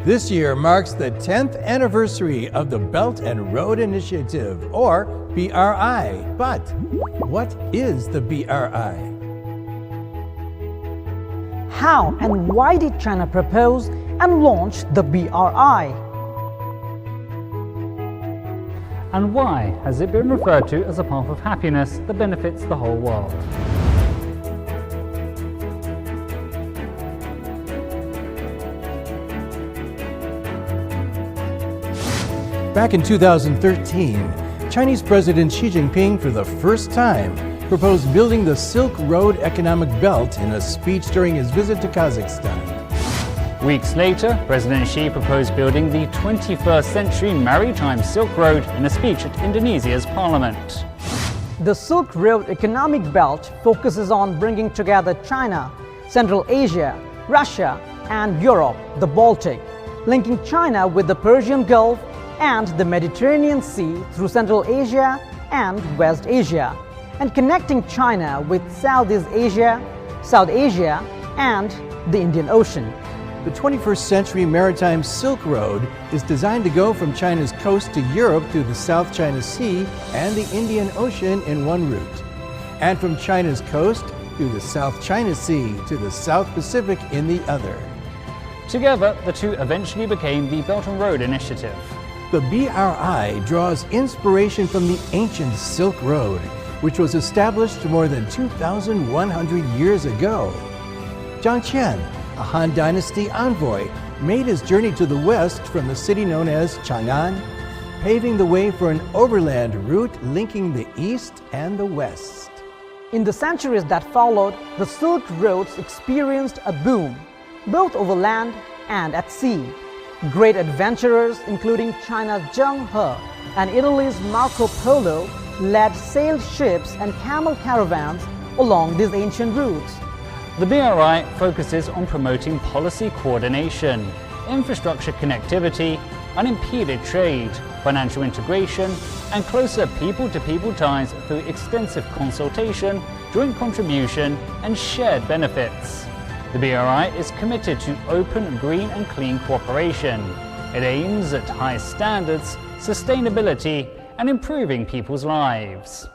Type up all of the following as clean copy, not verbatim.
This year marks the 10th anniversary of the Belt and Road Initiative, or BRI. But what is the BRI? How and why did China propose and launch the BRI? And why has it been referred to as a path of happiness that benefits the whole world? Back in 2013, Chinese President Xi Jinping for the first time proposed building the Silk Road economic belt in a speech during his visit to Kazakhstan. Weeks later, President Xi proposed building the 21st century maritime Silk Road in a speech at Indonesia's parliament. The Silk Road economic belt focuses on bringing together China, Central Asia, Russia, and Europe, the Baltic, linking China with the Persian Gulf and the Mediterranean Sea through Central Asia and West Asia, and connecting China with Southeast Asia, South Asia, and the Indian Ocean. The 21st century maritime Silk Road is designed to go from China's coast to Europe through the South China Sea and the Indian Ocean in one route, and from China's coast through the South China Sea to the South Pacific in the other. Together, the two eventually became the Belt and Road Initiative. The BRI draws inspiration from the ancient Silk Road, which was established more than 2,100 years ago. Zhang Qian, a Han Dynasty envoy, made his journey to the west from the city known as Chang'an, paving the way for an overland route linking the east and the west. In the centuries that followed, the Silk Roads experienced a boom, both over land and at sea. Great adventurers, including China's Zheng He and Italy's Marco Polo, led sailed ships and camel caravans along these ancient routes. The BRI focuses on promoting policy coordination, infrastructure connectivity, unimpeded trade, financial integration, and closer people-to-people ties through extensive consultation, joint contribution, and shared benefits. The BRI is committed to open, green, and clean cooperation. It aims at high standards, sustainability, and improving people's lives.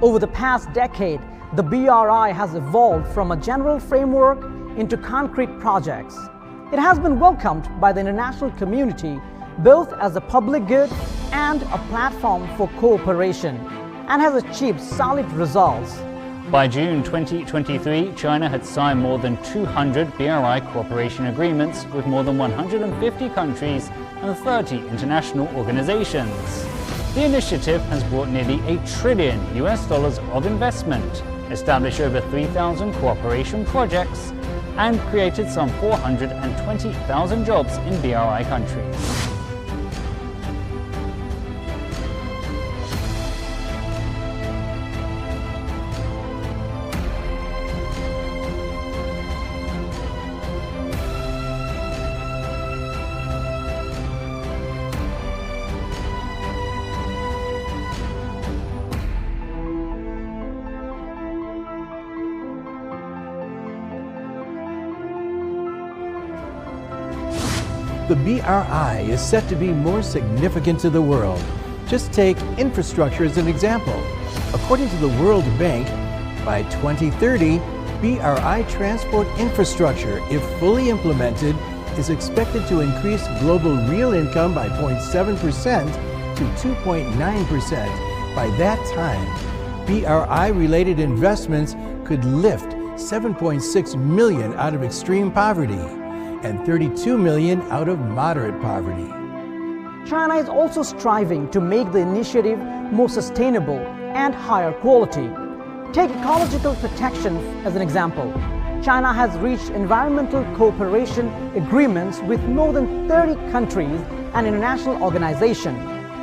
Over the past decade, the BRI has evolved from a general framework into concrete projects. It has been welcomed by the international community both as a public good and a platform for cooperation, and has achieved solid results. By June 2023, China had signed more than 200 BRI cooperation agreements with more than 150 countries and 30 international organizations. The initiative has brought nearly $8 trillion of investment, established over 3,000 cooperation projects, and created some 420,000 jobs in BRI countries. The BRI is set to be more significant to the world. Just take infrastructure as an example. According to the World Bank, by 2030, BRI transport infrastructure, if fully implemented, is expected to increase global real income by 0.7% to 2.9%. By that time, BRI-related investments could lift 7.6 million out of extreme poverty and 32 million out of moderate poverty. China is also striving to make the initiative more sustainable and higher quality. Take ecological protection as an example. China has reached environmental cooperation agreements with more than 30 countries and international organizations,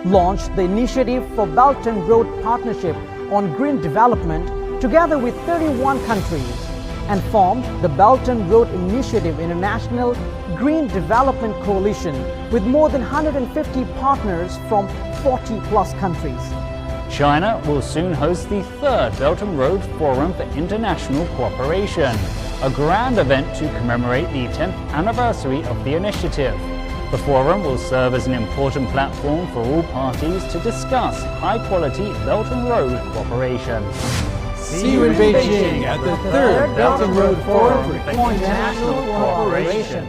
launched the Initiative for Belt and Road Partnership on Green Development together with 31 countries, and formed the Belt and Road Initiative International Green Development Coalition with more than 150 partners from 40+ countries. China will soon host the third Belt and Road Forum for International Cooperation, a grand event to commemorate the 10th anniversary of the initiative. The forum will serve as an important platform for all parties to discuss high-quality Belt and Road cooperation. See you in Beijing at the third Belt and Road Forum for International Cooperation.